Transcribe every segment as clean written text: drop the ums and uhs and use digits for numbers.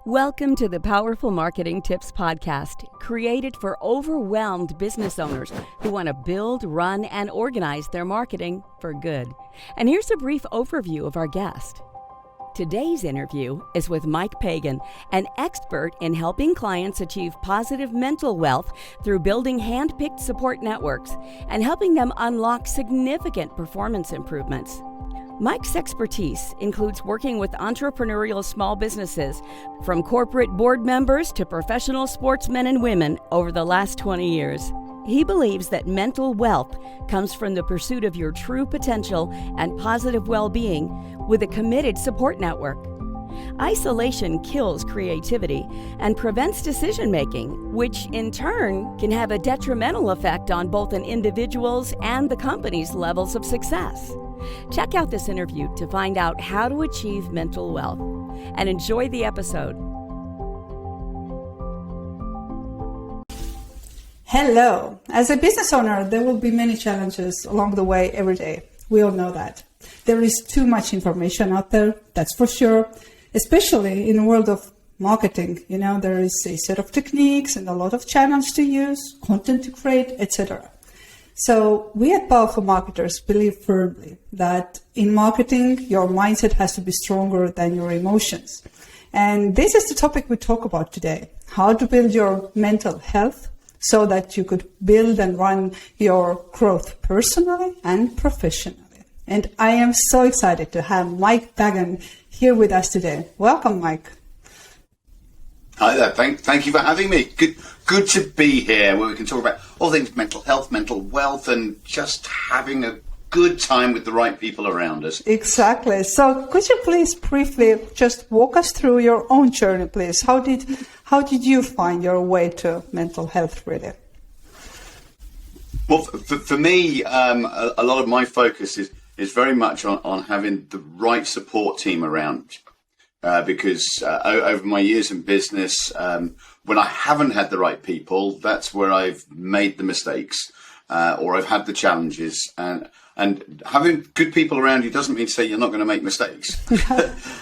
Welcome to the Powerful Marketing Tips Podcast, created for overwhelmed business owners who want to build, run, and organize their marketing for good. And here's a brief overview of our guest. Today's interview is with Mike Pagan, an expert in helping clients achieve positive mental wealth through building hand-picked support networks and helping them unlock significant performance improvements. Mike's expertise includes working with entrepreneurial small businesses, from corporate board members to professional sportsmen and women over the last 20 years. He believes that mental wealth comes from the pursuit of your true potential and positive well-being with a committed support network. Isolation kills creativity and prevents decision-making, which in turn can have a detrimental effect on both an individual's and the company's levels of success. Check out this interview to find out how to achieve mental wealth, and enjoy the episode. Hello. As a business owner, there will be many challenges along the way every day. We all know that. There is too much information out there, that's for sure, especially in the world of marketing. There is a set of techniques and a lot of channels to use, content to create, etc. So we at Powerful Marketers believe firmly that in marketing, your mindset has to be stronger than your emotions. And this is the topic we talk about today: how to build your mental health so that you could build and run your growth personally and professionally. And I am so excited to have Mike Pagan here with us today. Welcome, Mike. Hi there. Thank you for having me. Good to be here, where we can talk about all things mental health, mental wealth, and just having a good time with the right people around us. Exactly. So could you please briefly just walk us through your own journey, please? How did you find your way to mental health, really? Well, for me, a lot of my focus is very much on having the right support team around. Because over my years in business, when I haven't had the right people, that's where I've made the mistakes, or I've had the challenges. And having good people around you doesn't mean to say you're not going to make mistakes.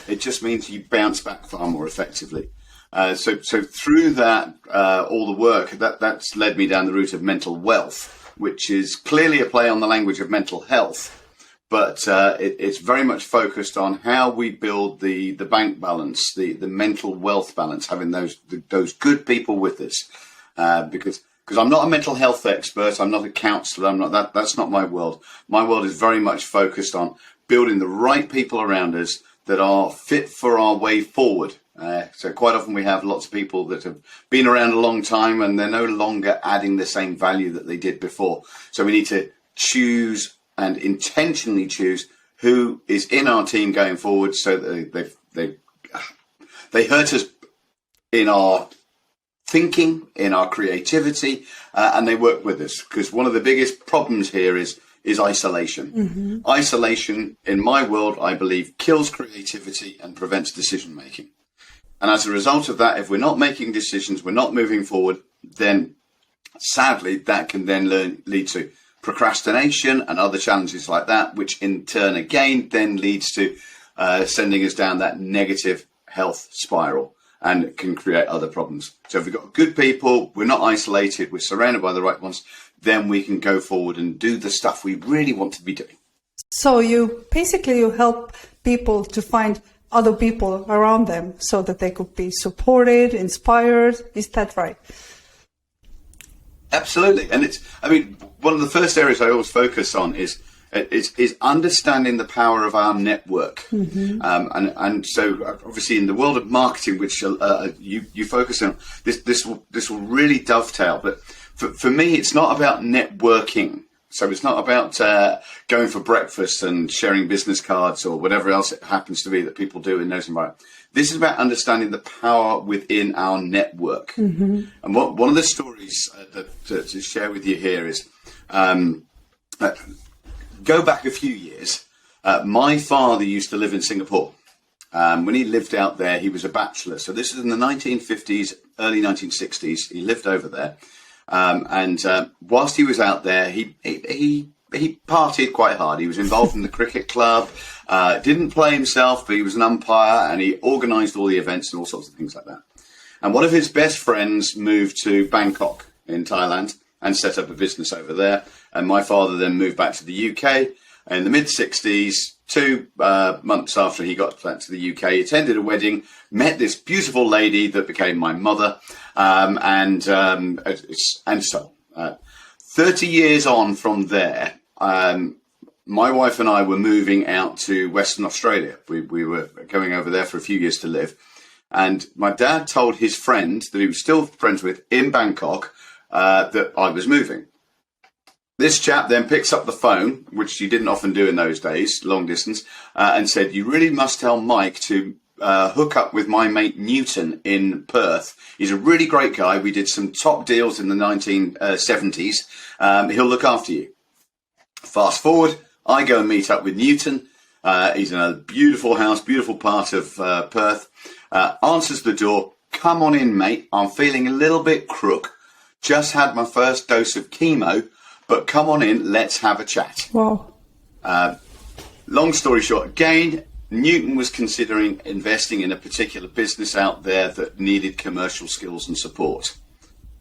It just means you bounce back far more effectively. So through that, all the work, that's led me down the route of mental wealth, which is clearly a play on the language of mental health. But it's very much focused on how we build the bank balance, the mental wealth balance, having those good people with us. Because I'm not a mental health expert, I'm not a counsellor, that's not my world. My world is very much focused on building the right people around us that are fit for our way forward. So quite often we have lots of people that have been around a long time and they're no longer adding the same value that they did before. So we need to choose and intentionally choose who is in our team going forward, so that they hurt us in our thinking, in our creativity, and they work with us. Because one of the biggest problems here is isolation. Mm-hmm. Isolation, in my world, I believe, kills creativity and prevents decision making. And as a result of that, if we're not making decisions, we're not moving forward, then sadly that can then lead to procrastination and other challenges like that, which in turn again then leads to sending us down that negative health spiral and can create other problems. So if we've got good people, we're not isolated, we're surrounded by the right ones, then we can go forward and do the stuff we really want to be doing. So you help people to find other people around them so that they could be supported, inspired. Is that right? Absolutely. And one of the first areas I always focus on is understanding the power of our network. Mm-hmm. And so obviously in the world of marketing, which you focus on, this will really dovetail. But for me, it's not about networking. So it's not about going for breakfast and sharing business cards or whatever else it happens to be that people do in those environments. This is about understanding the power within our network. Mm-hmm. And one of the stories to share with you here is, go back a few years. My father used to live in Singapore. When he lived out there, he was a bachelor. So this is in the 1950s, early 1960s. He lived over there. And whilst he was out there, he he partied quite hard. He was involved in the cricket club, didn't play himself, but he was an umpire, and he organised all the events and all sorts of things like that. And one of his best friends moved to Bangkok in Thailand and set up a business over there. And my father then moved back to the UK in the mid-60s. 2 months after he got back to the UK, he attended a wedding, met this beautiful lady that became my mother, and so 30 years on from there, my wife and I were moving out to Western Australia. We were going over there for a few years to live. And my dad told his friend that he was still friends with in Bangkok that I was moving. This chap then picks up the phone, which he didn't often do in those days, long distance, and said, "You really must tell Mike to hook up with my mate Newton in Perth. He's a really great guy. We did some top deals in the 1970s. He'll look after you." Fast forward, I go and meet up with Newton. He's in a beautiful house, beautiful part of Perth. Answers the door. "Come on in, mate. I'm feeling a little bit crook. Just had my first dose of chemo, but come on in. Let's have a chat." Wow. Long story short, again, Newton was considering investing in a particular business out there that needed commercial skills and support.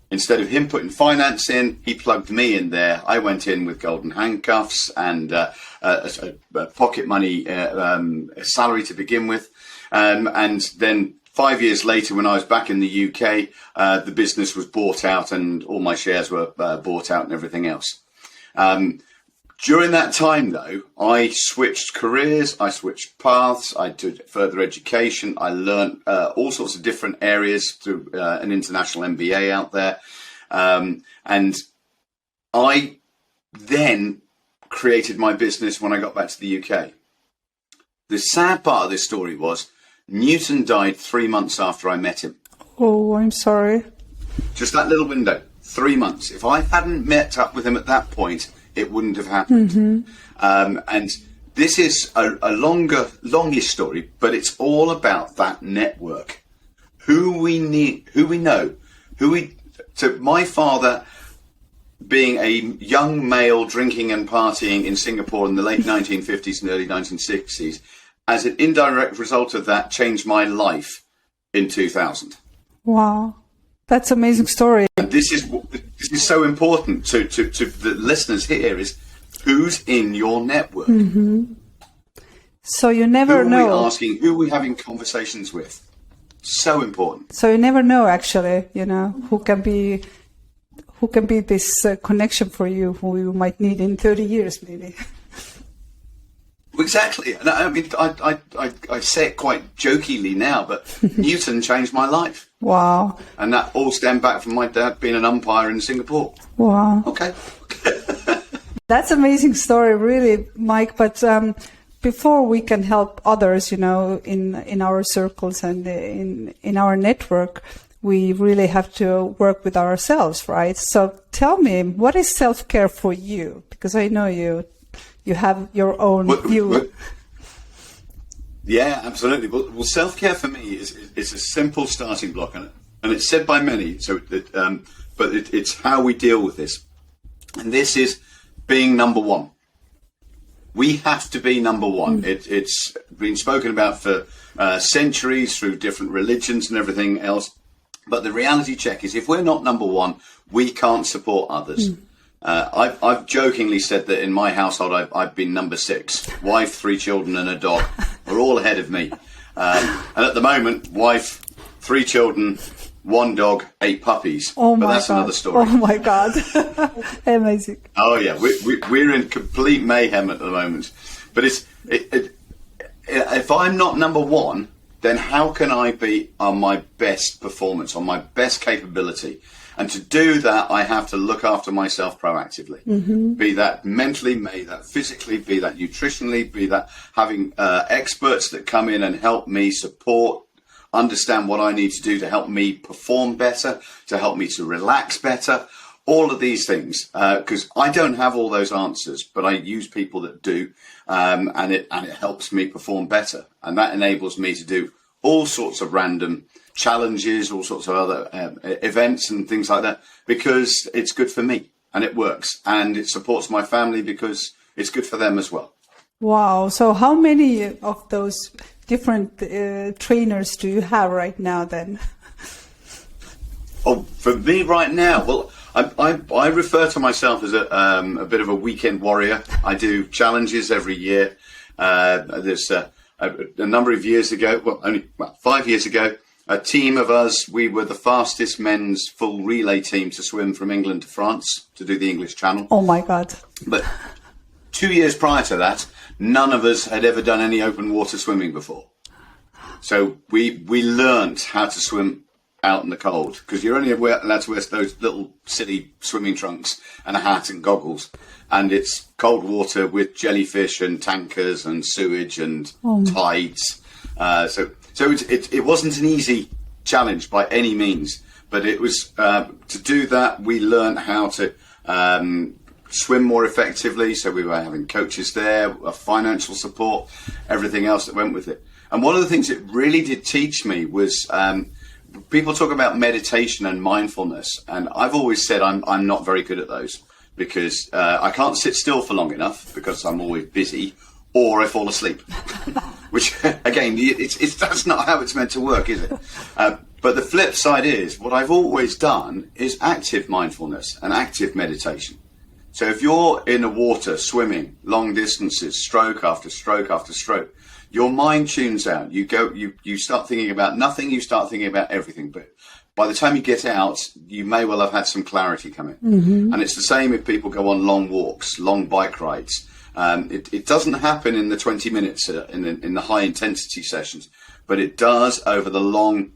Instead of him putting finance in, he plugged me in there. I went in with golden handcuffs and a pocket money salary to begin with. And then 5 years later, when I was back in the UK, the business was bought out and all my shares were bought out and everything else. During that time, though, I switched careers, I switched paths, I did further education, I learned all sorts of different areas through an international MBA out there. And I then created my business when I got back to the UK. The sad part of this story was Newton died 3 months after I met him. Oh, I'm sorry. Just that little window, 3 months. If I hadn't met up with him at that point, it wouldn't have happened. Mm-hmm. And this is a longish story, but it's all about that network. Who we need, who we know, so my father, being a young male drinking and partying in Singapore in the late 1950s and early 1960s, as an indirect result of that, changed my life in 2000. Wow. That's an amazing story. And this is so important to the listeners here, is who's in your network. Mm-hmm. So you never know. Who are we asking? Who are we having conversations with? So important. So you never know, actually, who can be this connection for you, who you might need in 30 years, maybe. Exactly. And I mean, I say it quite jokingly now, but Newton changed my life. Wow. And that all stemmed back from my dad being an umpire in Singapore. Wow. Okay. That's an amazing story, really, Mike. But before we can help others, in our circles and in our network, we really have to work with ourselves, right? So tell me, what is self-care for you? Because I know you have your own view. Yeah, absolutely. Well, self-care for me is a simple starting block, and it's said by many. But it's how we deal with this, and this is being number one. We have to be number one. It's been spoken about for centuries through different religions and everything else. But the reality check is, if we're not number one, we can't support others. I've jokingly said that in my household, I've been number 6. Wife, 3 children and a dog are all ahead of me. And at the moment, wife, 3 children, 1 dog, 8 puppies. Oh my but that's God. Another story. Oh my God. Amazing. Oh yeah, we're in complete mayhem at the moment. But if I'm not number one, then how can I be on my best performance, on my best capability? And to do that, I have to look after myself proactively. Mm-hmm. Be that mentally, be that physically, be that nutritionally, be that having experts that come in and help me support, understand what I need to do to help me perform better, to help me to relax better. All of these things, because I don't have all those answers, but I use people that do, and it helps me perform better. And that enables me to do all sorts of random challenges, all sorts of other events and things like that, because it's good for me. and it works, and it supports my family because it's good for them as well. Wow. So how many of those different trainers do you have right now then? Oh, for me right now, well, I refer to myself as a bit of a weekend warrior. I do challenges every year. There's a number of years ago, 5 years ago, a team of us, we were the fastest men's full relay team to swim from England to France to do the English Channel. Oh my God. But 2 years prior to that, none of us had ever done any open water swimming before. So we learnt how to swim out in the cold, because you're only allowed to wear those little silly swimming trunks and a hat and goggles, and it's cold water with jellyfish and tankers and sewage and tides. So it wasn't an easy challenge by any means, but it was to do that. We learned how to swim more effectively. So we were having coaches there, financial support, everything else that went with it. And one of the things it really did teach me was. People talk about meditation and mindfulness, and I've always said I'm not very good at those, because I can't sit still for long enough because I'm always busy, or I fall asleep. Which again, that's not how it's meant to work, is it? But the flip side is, what I've always done is active mindfulness and active meditation. So if you're in the water swimming long distances, stroke after stroke after stroke, your mind tunes out. You start thinking about nothing, you start thinking about everything. But by the time you get out, you may well have had some clarity come in. Mm-hmm. And it's the same if people go on long walks, long bike rides. It doesn't happen in the 20 minutes in the high intensity sessions, but it does over the long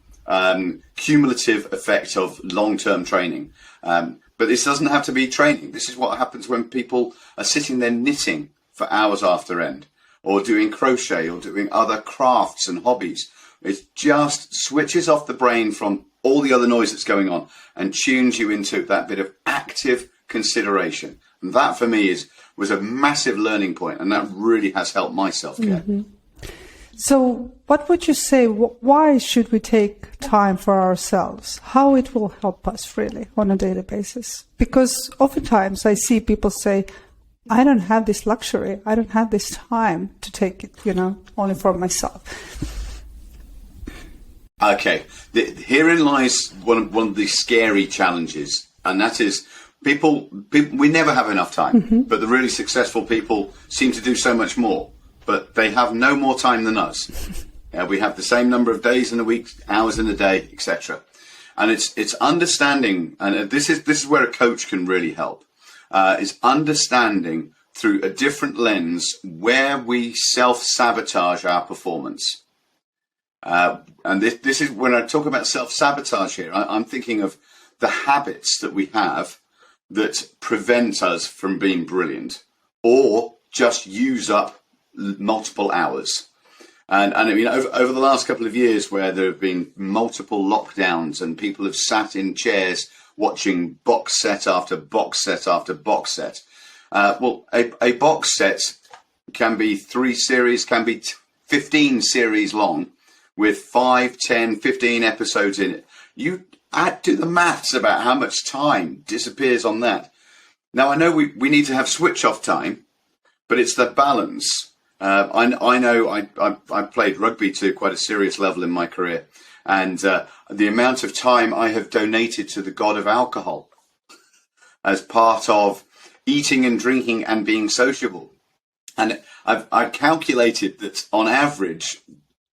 cumulative effect of long-term training. But this doesn't have to be training. This is what happens when people are sitting there knitting for hours after end, or doing crochet, or doing other crafts and hobbies. It just switches off the brain from all the other noise that's going on and tunes you into that bit of active consideration. And that for me was a massive learning point, and that really has helped my self-care. Mm-hmm. So what would you say, why should we take time for ourselves? How it will help us really on a daily basis? Because oftentimes I see people say, I don't have this luxury. I don't have this time to take it, only for myself. Okay. Herein lies one of the scary challenges. And that is people, we never have enough time, mm-hmm. but the really successful people seem to do so much more, but they have no more time than us. We have the same number of days in a week, hours in a day, etc. And it's understanding, and this is where a coach can really help. Is understanding through a different lens where we self-sabotage our performance. And this is when I talk about self-sabotage here, I'm thinking of the habits that we have that prevent us from being brilliant, or just use up multiple hours. And I mean, over the last couple of years where there have been multiple lockdowns and people have sat in chairs watching box set after box set after box set. A box set can be 3 series, can be 15 series long with 5, 10, 15 episodes in it. You do the maths about how much time disappears on that. Now, I know we need to have switch off time, but it's the balance. I know I played rugby to quite a serious level in my career. And the amount of time I have donated to the god of alcohol as part of eating and drinking and being sociable. And I've calculated that on average,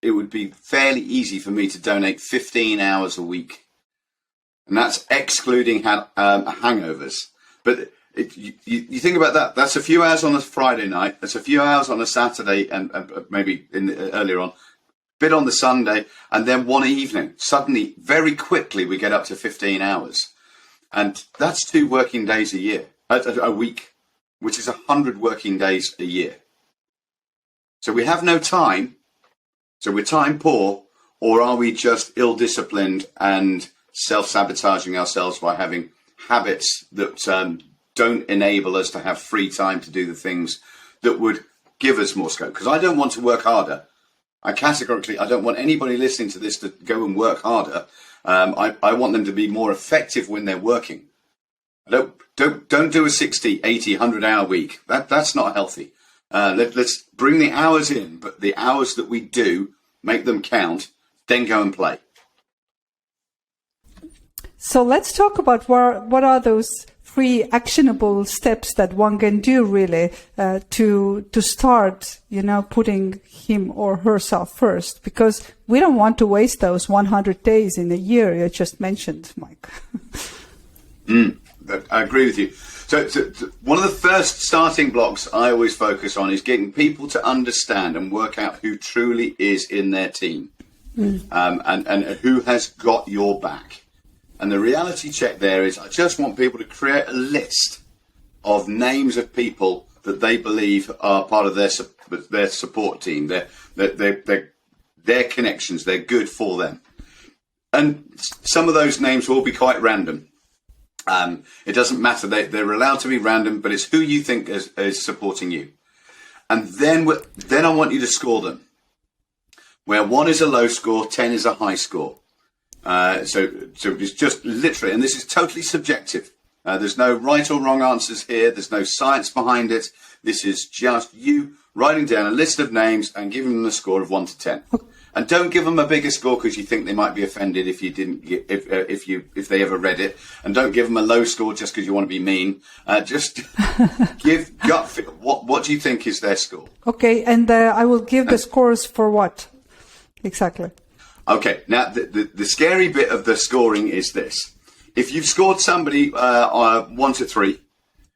it would be fairly easy for me to donate 15 hours a week. And that's excluding hangovers. But you think about that. That's a few hours on a Friday night. That's a few hours on a Saturday and maybe earlier on. Bit on the Sunday, and then one evening. Suddenly, very quickly, we get up to 15 hours. And that's 2 working days a week, which is 100 working days a year. So we have no time. So we're time poor, or are we just ill-disciplined and self-sabotaging ourselves by having habits that don't enable us to have free time to do the things that would give us more scope? Because I don't want to work harder. I don't want anybody listening to this to go and work harder. I want them to be more effective when they're working. Don't do a 60, 80, 100-hour week. That's not healthy. Let's bring the hours in, but the hours that we do, make them count, then go and play. So let's talk about what are those 3 actionable steps that one can do really to start, putting him or herself first, because we don't want to waste those 100 days in a year you just mentioned, Mike. I agree with you. So one of the first starting blocks I always focus on is getting people to understand and work out who truly is in their team, and who has got your back. And the reality check there is I just want people to create a list of names of people that they believe are part of their support team, their connections, they're good for them. And some of those names will be quite random. It doesn't matter. They're allowed to be random, but it's who you think is supporting you. And then I want you to score them, where 1 is a low score, 10 is a high score. So it's just literally, and this is totally subjective. There's no right or wrong answers here. There's no science behind it. This is just you writing down a list of names and giving them a score of 1 to 10. And don't give them a bigger score because you think they might be offended if they ever read it. And don't give them a low score just because you want to be mean. Just give gut feel. What do you think is their score? Okay, and I will give the scores for what exactly? Okay, now the scary bit of the scoring is this. If you've scored somebody 1 to 3,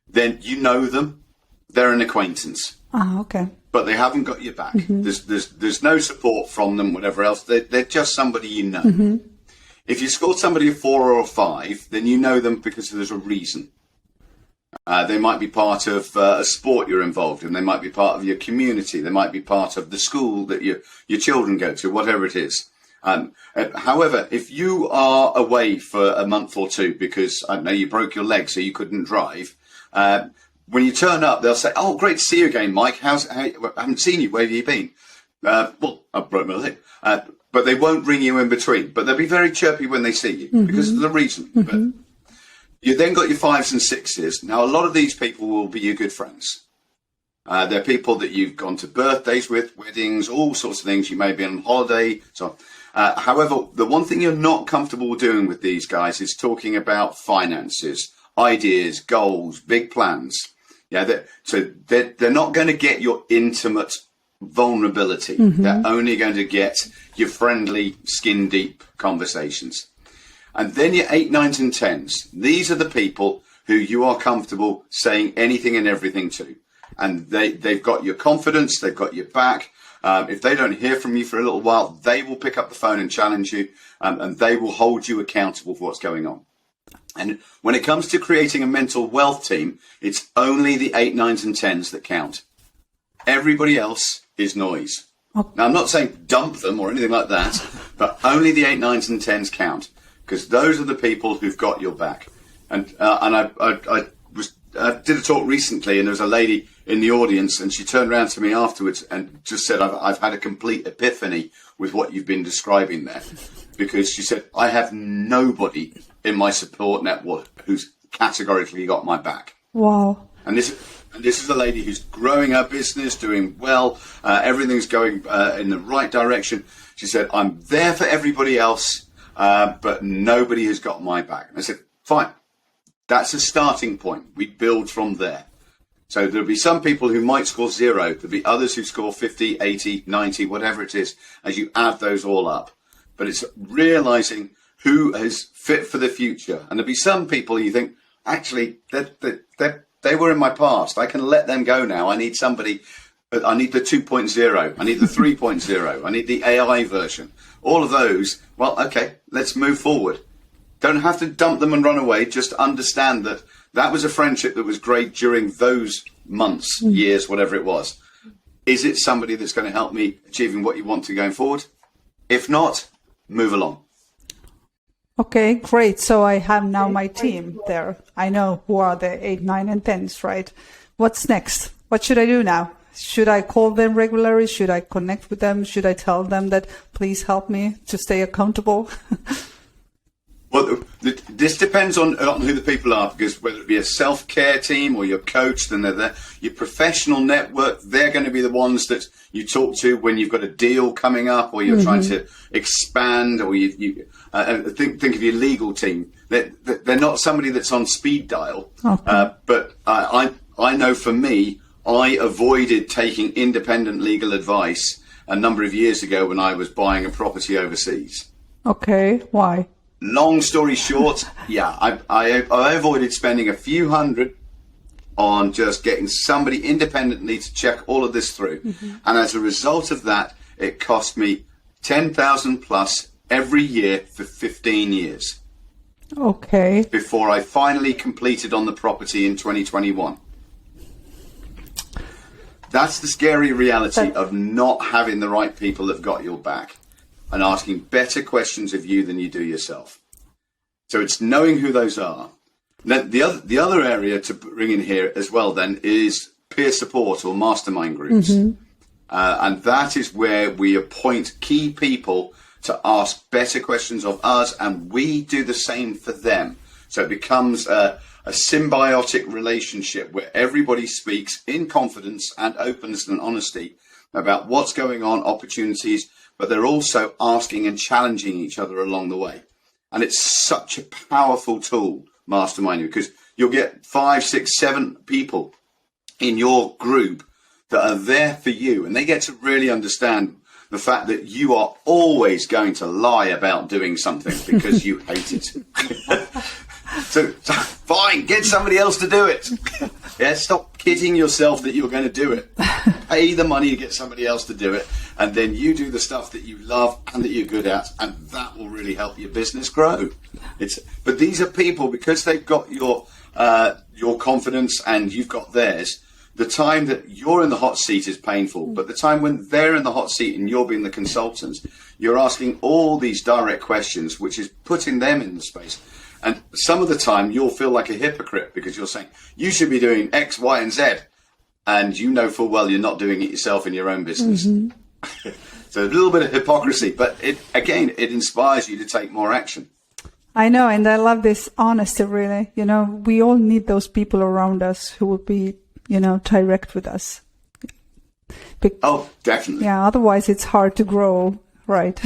then you know them. They're an acquaintance. Okay. But they haven't got your back. Mm-hmm. There's no support from them, whatever else. They're just somebody you know. Mm-hmm. If you scored somebody a 4 or a 5, then you know them because there's a reason. They might be part of a sport you're involved in. They might be part of your community. They might be part of the school that your children go to, whatever it is. However, if you are away for a month or 2 because, I don't know, you broke your leg so you couldn't drive, when you turn up, they'll say, "Oh, great to see you again, Mike. I haven't seen you. Where have you been?" Well, I broke my leg. But they won't ring you in between. But they'll be very chirpy when they see you because of the reason. Mm-hmm. But you then got your 5s and 6s. Now, a lot of these people will be your good friends. They're people that you've gone to birthdays with, weddings, all sorts of things. You may be on holiday, so on. However, the one thing you're not comfortable doing with these guys is talking about finances, ideas, goals, big plans. Yeah, they're not going to get your intimate vulnerability. Mm-hmm. They're only going to get your friendly, skin deep conversations. And then your 8, 9s and 10s. These are the people who you are comfortable saying anything and everything to. And they've got your confidence, they've got your back. If they don't hear from you for a little while, they will pick up the phone and challenge you, and they will hold you accountable for what's going on. And when it comes to creating a mental wealth team, it's only the 8, 9s and 10s that count. Everybody else is noise. Oh. Now, I'm not saying dump them or anything like that, but only the 8, 9s and 10s count, because those are the people who've got your back. And I did a talk recently, and there was a lady in the audience, and she turned around to me afterwards and just said, I've had a complete epiphany with what you've been describing there. Because she said, I have nobody in my support network who's categorically got my back. Wow. And this is a lady who's growing her business, doing well, everything's going in the right direction. She said, I'm there for everybody else, but nobody has got my back. And I said, fine. That's a starting point. We build from there. So there'll be some people who might score 0. There'll be others who score 50, 80, 90, whatever it is, as you add those all up. But it's realizing who is fit for the future. And there'll be some people you think, actually, they were in my past. I can let them go now. I need somebody. I need the 2.0. I need the 3.0. I need the AI version. All of those. Well, okay, let's move forward. Don't have to dump them and run away. Just understand that that was a friendship that was great during those months, years, whatever it was. Is it somebody that's going to help me achieving what you want to going forward? If not, move along. Okay, great. So I have now my team there. I know who are the 8, 9, and 10s, right? What's next? What should I do now? Should I call them regularly? Should I connect with them? Should I tell them that please help me to stay accountable? Well, This depends on who the people are, because whether it be a self-care team or your coach, then they're there. Your professional network, they're going to be the ones that you talk to when you've got a deal coming up, or you're trying to expand, or you think of your legal team. They're not somebody that's on speed dial. Okay. But I know for me, I avoided taking independent legal advice a number of years ago when I was buying a property overseas. Okay, why? Long story short, I avoided spending a few hundred on just getting somebody independently to check all of this through. And as a result of that, it cost me 10,000 plus every year for 15 years. Okay. Before I finally completed on the property in 2021. That's the scary reality of not having the right people that got your back and asking better questions of you than you do yourself. So it's knowing who those are. Now, the other area to bring in here as well then is peer support or mastermind groups. And that is where we appoint key people to ask better questions of us, and we do the same for them. So it becomes a symbiotic relationship where everybody speaks in confidence and openness and honesty about what's going on, opportunities, but they're also asking and challenging each other along the way. And it's such a powerful tool, masterminding, because you'll get 5, 6, 7 people in your group that are there for you, and they get to really understand the fact that you are always going to lie about doing something because you hate it. So fine, get somebody else to do it. Yeah, stop kidding yourself that you're going to do it. Pay the money to get somebody else to do it, and then you do the stuff that you love and that you're good at, and that will really help your business grow. But these are people, because they've got your confidence and you've got theirs. The time that you're in the hot seat is painful, but the time when they're in the hot seat and you're being the consultants, you're asking all these direct questions, which is putting them in the space. And some of the time you'll feel like a hypocrite because you're saying, you should be doing X, Y, and Z. And you know full well you're not doing it yourself in your own business. So a little bit of hypocrisy, but it inspires you to take more action. I know, and I love this honesty, really. You know, we all need those people around us who will be, direct with us. Oh, definitely. Yeah, otherwise it's hard to grow, right?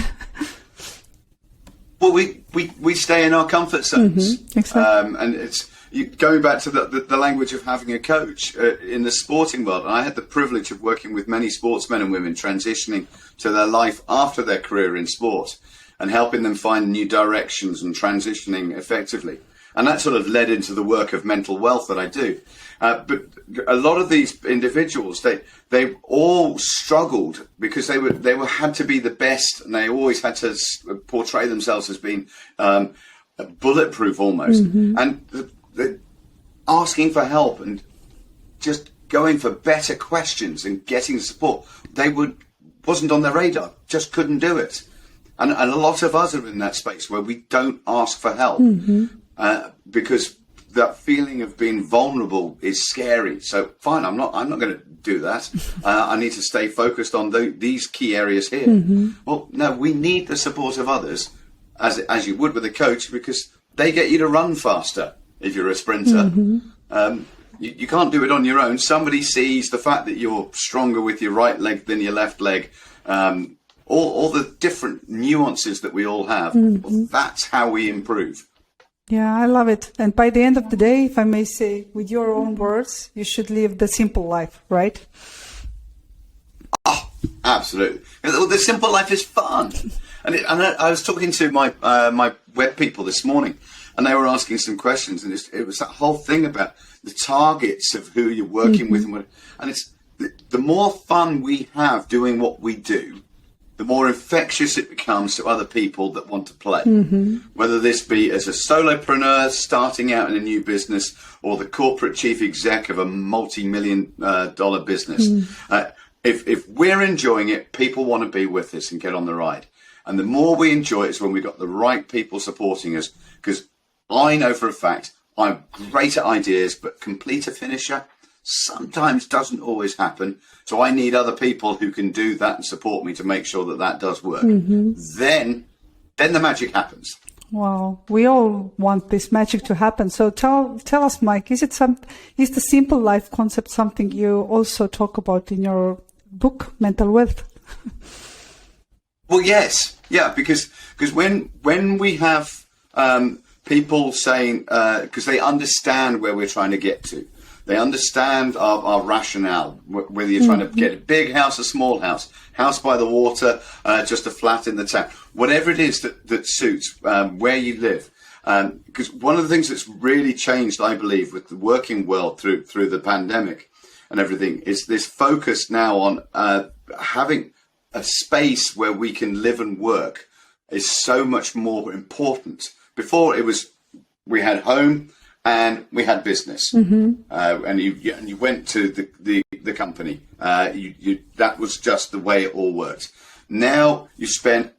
Well, we stay in our comfort zones. Exactly. And it's going back to the language of having a coach in the sporting world. And I had the privilege of working with many sportsmen and women transitioning to their life after their career in sport and helping them find new directions and transitioning effectively. And that sort of led into the work of mental wealth that I do. But a lot of these individuals, they all struggled because they had to be the best, and they always had to portray themselves as being bulletproof almost. And the asking for help and just going for better questions and getting support, wasn't on their radar, just couldn't do it. And a lot of us are in that space where we don't ask for help. Because that feeling of being vulnerable is scary. So fine, I'm not going to do that. I need to stay focused on these key areas here. Well, no, we need the support of others, as you would with a coach, because they get you to run faster if you're a sprinter. You can't do it on your own. Somebody sees the fact that you're stronger with your right leg than your left leg. All the different nuances that we all have. Well, that's how we improve. Yeah, I love it. And by the end of the day, if I may say, with your own words, you should live the simple life, right? Oh, absolutely. The simple life is fun. And I was talking to my web people this morning, and they were asking some questions, and it was that whole thing about the targets of who you're working with. And it's the more fun we have doing what we do, the more infectious it becomes to other people that want to play. Whether this be as a solopreneur starting out in a new business or the corporate chief exec of a multi-million dollar business. If we're enjoying it, people want to be with us and get on the ride. And the more we enjoy it is when we've got the right people supporting us. Because I know for a fact I'm great at ideas, but complete a finisher sometimes doesn't always happen. So I need other people who can do that and support me to make sure that does work. Then the magic happens. Wow, we all want this magic to happen. So tell us, Mike, is the simple life concept something you also talk about in your book, Mental Wealth? Well, yes, yeah, because when we have people saying, because they understand where we're trying to get to, they understand our rationale, whether you're trying to get a big house, a small house by the water, just a flat in the town, whatever it is that suits where you live. Because one of the things that's really changed, I believe, with the working world through the pandemic and everything, is this focus now on having a space where we can live and work is so much more important. Before it was, we had home and we had business, and you went to the company. That was just the way it all worked. Now you spend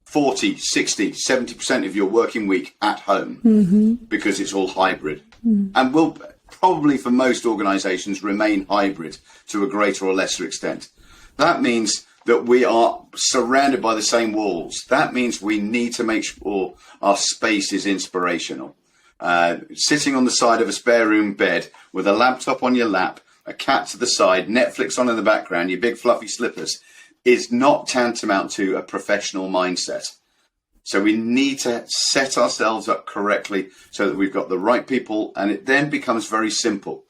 40, 60, 70% of your working week at home because it's all hybrid, and will probably for most organizations remain hybrid to a greater or lesser extent. That means that we are surrounded by the same walls. That means we need to make sure our space is inspirational. Sitting on the side of a spare room bed with a laptop on your lap, a cat to the side, Netflix on in the background, your big fluffy slippers, is not tantamount to a professional mindset. So we need to set ourselves up correctly so that we've got the right people, and it then becomes very simple.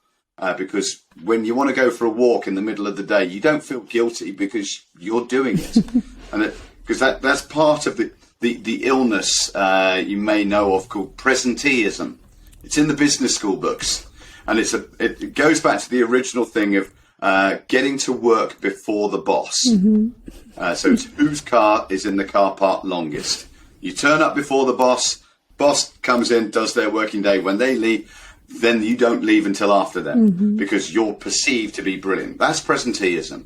Because when you want to go for a walk in the middle of the day, you don't feel guilty because you're doing it. And because that's part of the illness you may know of called presenteeism. It's in the business school books. And it goes back to the original thing of getting to work before the boss. So it's whose car is in the car park longest. You turn up before the boss comes in, does their working day. When they leave, then you don't leave until after them because you're perceived to be brilliant. That's presenteeism.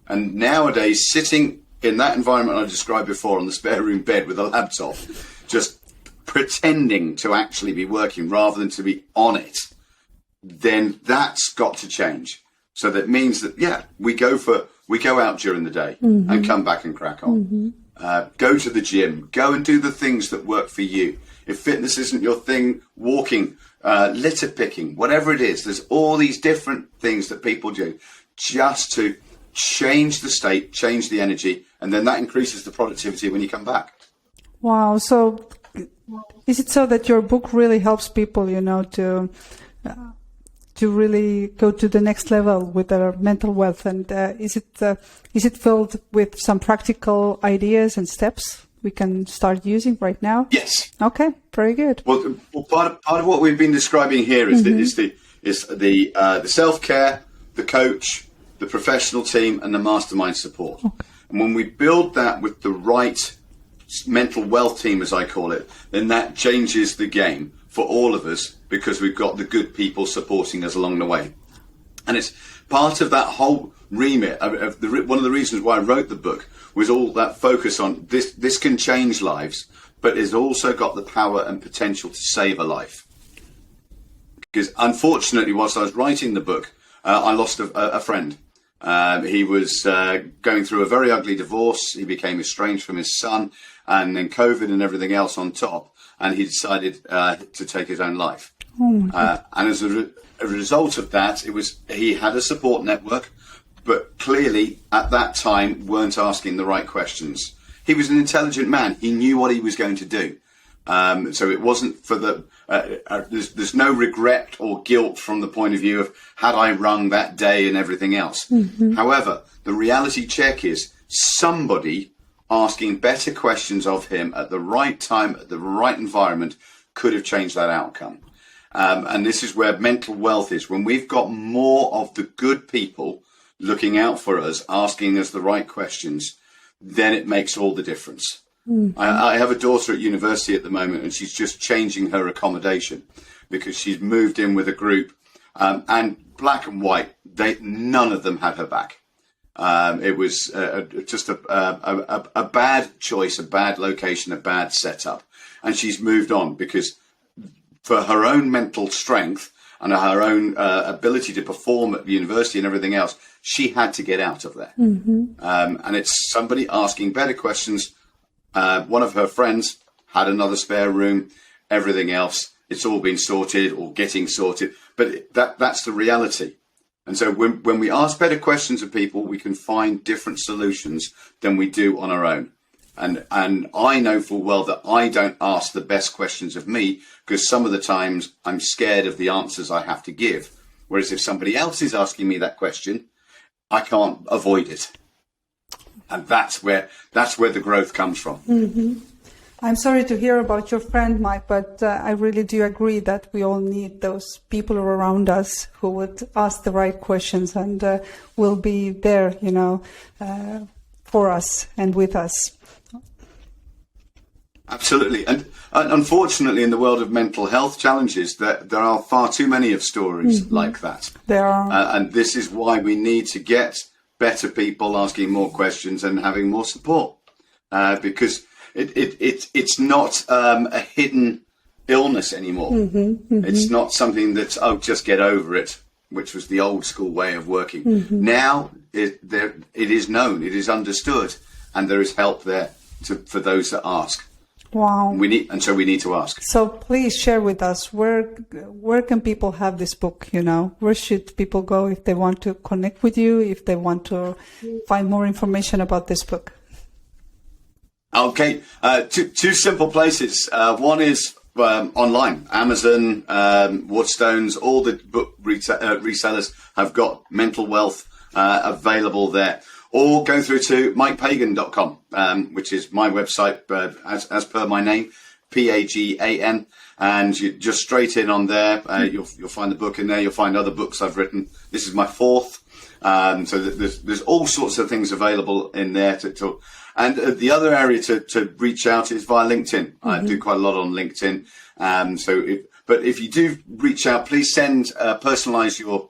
And nowadays, sitting in that environment I described before on the spare room bed with a laptop, just pretending to actually be working rather than to be on it, then that's got to change. So that means that, yeah, we go out during the day and come back and crack on. Go to the gym, go and do the things that work for you. If fitness isn't your thing, walking, litter picking, whatever it is, there's all these different things that people do just to change the state, change the energy, and then that increases the productivity when you come back. Wow. So is it so that your book really helps people, to really go to the next level with their mental wealth? And is it filled with some practical ideas and steps we can start using right now? Yes. Okay. Very good. Well, part of what we've been describing here is the self-care, the coach, the professional team, and the mastermind support. Okay. And when we build that with the right mental wealth team, as I call it, then that changes the game for all of us because we've got the good people supporting us along the way. And it's part of that whole remit. One of the reasons why I wrote the book was all that focus on this can change lives, but it's also got the power and potential to save a life. Because unfortunately, whilst I was writing the book, I lost a friend. He was going through a very ugly divorce. He became estranged from his son, and then COVID and everything else on top. And he decided to take his own life. And as a result of that, he had a support network, but clearly at that time weren't asking the right questions. He was an intelligent man. He knew what he was going to do. So it wasn't for there's no regret or guilt from the point of view of had I rung that day and everything else. However, the reality check is somebody asking better questions of him at the right time, at the right environment, could have changed that outcome. And this is where mental wealth is. When we've got more of the good people looking out for us, asking us the right questions, then it makes all the difference. I have a daughter at university at the moment, and she's just changing her accommodation because she's moved in with a group, and black and white, none of them had her back. It was just a bad choice, a bad location, a bad setup. And she's moved on because for her own mental strength and her own ability to perform at the university and everything else, she had to get out of there. And it's somebody asking better questions. One of her friends had another spare room, everything else, it's all been sorted or getting sorted. But that's the reality. And so when we ask better questions of people, we can find different solutions than we do on our own. And I know full well that I don't ask the best questions of me, because some of the times I'm scared of the answers I have to give. Whereas if somebody else is asking me that question, I can't avoid it. And that's where the growth comes from. Mm-hmm. I'm sorry to hear about your friend, Mike, but I really do agree that we all need those people around us who would ask the right questions and will be there, for us and with us. Absolutely. And unfortunately, in the world of mental health challenges, there are far too many of stories like that. There are. And this is why we need to get better people asking more questions and having more support, because it's not a hidden illness anymore. It's not something that, just get over it, which was the old school way of working. Now it is known, it is understood, and there is help there for those that ask. Wow. We need to ask. So please share with us, where can people have this book, Where should people go if they want to connect with you, if they want to find more information about this book? Okay, two simple places. One is online, Amazon, Waterstones, all the book resellers have got mental wealth available there. Or go through to mikepagan.com, which is my website, as per my name, Pagan, and you just straight in on there. You'll find the book in there. You'll find other books I've written. This is my fourth, so there's all sorts of things available in there and the other area to reach out is via LinkedIn. I do quite a lot on LinkedIn. But if you do reach out, please personalize your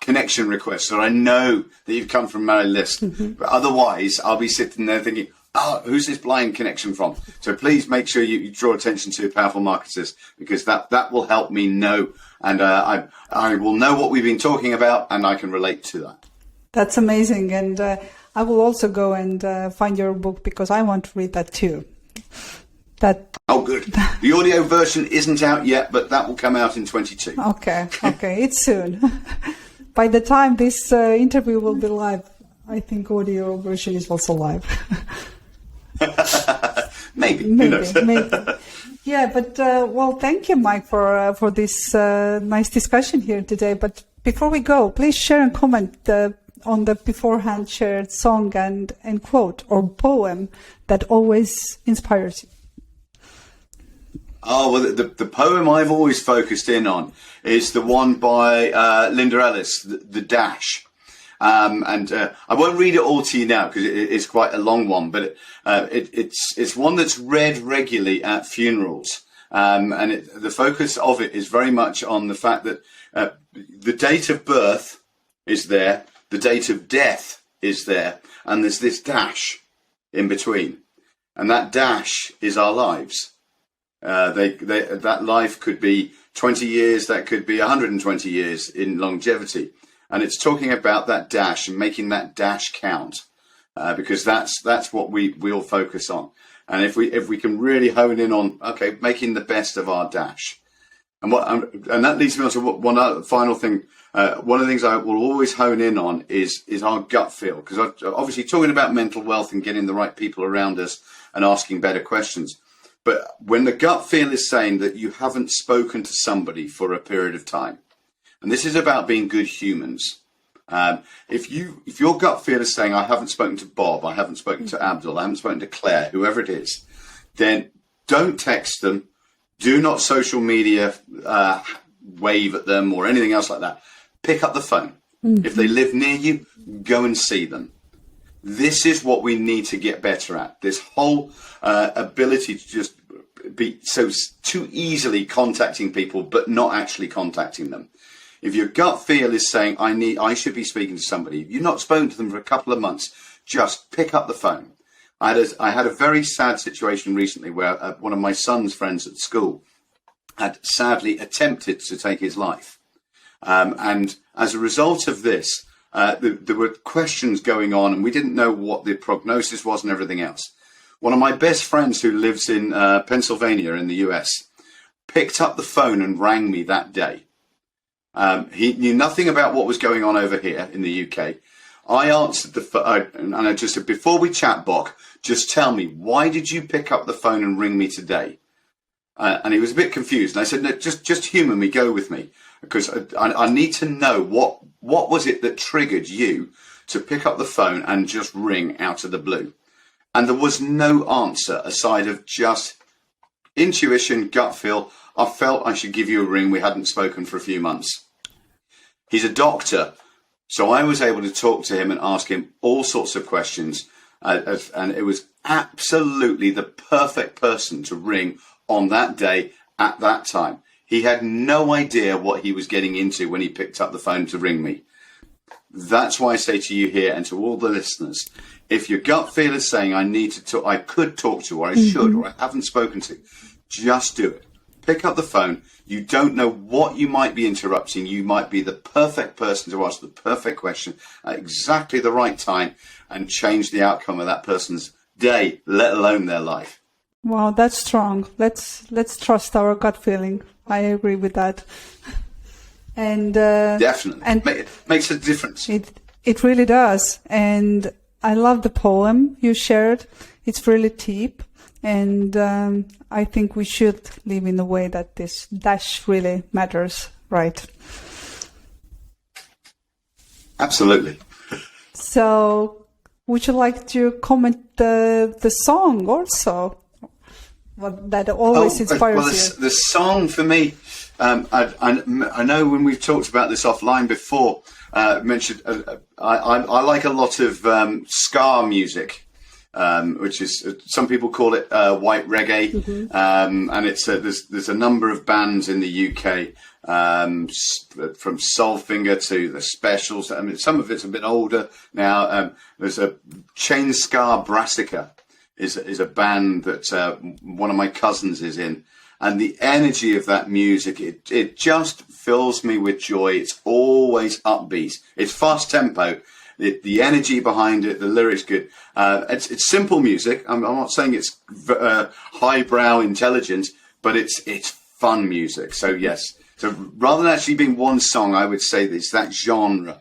connection request, so I know that you've come from my list. But otherwise, I'll be sitting there thinking, who's this blind connection from? So please make sure you draw attention to Powerful Marketers, because that will help me know, and I will know what we've been talking about, and I can relate to that. That's amazing, and I will also go and find your book, because I want to read that too. Oh, good. The audio version isn't out yet, but that will come out in 22. Okay, it's soon. By the time this interview will be live, I think audio version is also live. Maybe. Who knows? Maybe. Yeah, but thank you, Mike, for this nice discussion here today. But before we go, please share and comment on the beforehand shared song and quote or poem that always inspires you. Oh, well, the poem I've always focused in on is the one by Linda Ellis, The Dash. And I won't read it all to you now because it's quite a long one, but it's one that's read regularly at funerals. And the focus of it is very much on the fact that the date of birth is there, the date of death is there, and there's this dash in between. And that dash is our lives. That life could be 20 years, that could be 120 years in longevity. And it's talking about that dash and making that dash count, because that's what we all focus on. And if we can really hone in on, making the best of our dash. And that leads me on to one other final thing. One of the things I will always hone in on is our gut feel, because obviously talking about mental wealth and getting the right people around us and asking better questions. But when the gut feel is saying that you haven't spoken to somebody for a period of time, and this is about being good humans. If your gut feel is saying, I haven't spoken to Bob, I haven't spoken to Abdul, I haven't spoken to Claire, whoever it is, then don't text them. Do not social media wave at them or anything else like that. Pick up the phone. Mm-hmm. If they live near you, go and see them. This is what we need to get better at. This whole ability to just be so too easily contacting people, but not actually contacting them. If your gut feel is saying, I should be speaking to somebody, if you've not spoken to them for a couple of months, just pick up the phone. I had a very sad situation recently where one of my son's friends at school had sadly attempted to take his life. And as a result of this, there were questions going on and we didn't know what the prognosis was and everything else. One of my best friends who lives in Pennsylvania in the US picked up the phone and rang me that day. He knew nothing about what was going on over here in the UK. I answered the phone and I just said, before we chat, Bok, just tell me, why did you pick up the phone and ring me today? And he was a bit confused. And I said, no, just humour me, go with me, because I need to know what was it that triggered you to pick up the phone and just ring out of the blue. And there was no answer aside of just intuition, gut feel. I felt I should give you a ring. We hadn't spoken for a few months. He's a doctor. So I was able to talk to him and ask him all sorts of questions. And it was absolutely the perfect person to ring on that day at that time. He had no idea what he was getting into when he picked up the phone to ring me. That's why I say to you here and to all the listeners, if your gut feel is saying I need to talk, I could talk to, or I should, or I haven't spoken to, just do it. Pick up the phone. You don't know what you might be interrupting. You might be the perfect person to ask the perfect question at exactly the right time and change the outcome of that person's day, let alone their life. Wow, that's strong. Let's trust our gut feeling. I agree with that. And definitely, and it makes a difference. It really does. And I love the poem you shared. It's really deep. And I think we should live in a way that this dash really matters, right? Absolutely. So, would you like to comment the song also? What that always inspires you? The song for me, I know when we've talked about this offline before, mentioned I like a lot of ska music. Which is some people call it white reggae, and it's there's a number of bands in the UK, from Soulfinger to the Specials. I mean, some of it's a bit older now. There's a Chain Ska Brassica is a band that one of my cousins is in, and the energy of that music it just fills me with joy. It's always upbeat. It's fast tempo. The energy behind it, the lyrics good. It's simple music. I'm not saying it's highbrow intelligent, but it's fun music. So yes. So rather than actually being one song, I would say it's that genre,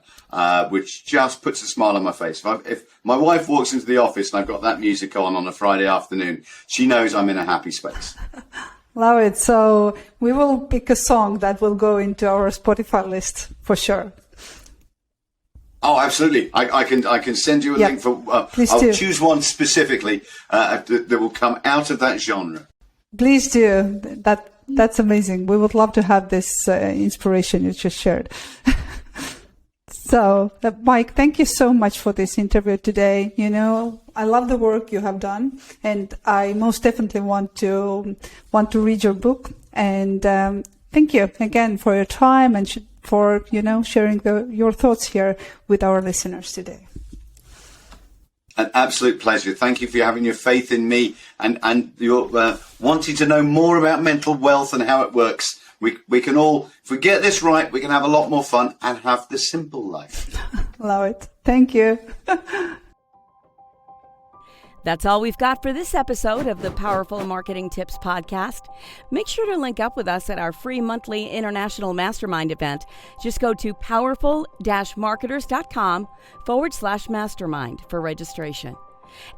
which just puts a smile on my face. If my wife walks into the office and I've got that music on a Friday afternoon, she knows I'm in a happy space. Love it. So we will pick a song that will go into our Spotify list for sure. Oh, absolutely. I can send you a link for. I'll choose one specifically that will come out of that genre. Please do. That's amazing. We would love to have this inspiration you just shared. So, Mike, thank you so much for this interview today. You know, I love the work you have done, and I most definitely want to read your book. And thank you again for your time and for sharing your thoughts here with our listeners today. An absolute pleasure. Thank you for having your faith in me and your wanting to know more about mental wealth and how it works. We can all, if we get this right, we can have a lot more fun and have the simple life. Love it. Thank you. That's all we've got for this episode of the Powerful Marketing Tips Podcast. Make sure to link up with us at our free monthly international mastermind event. Just go to powerful-marketers.com/mastermind for registration.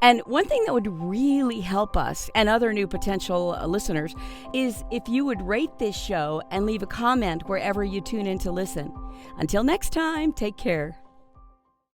And one thing that would really help us and other new potential listeners is if you would rate this show and leave a comment wherever you tune in to listen. Until next time, take care.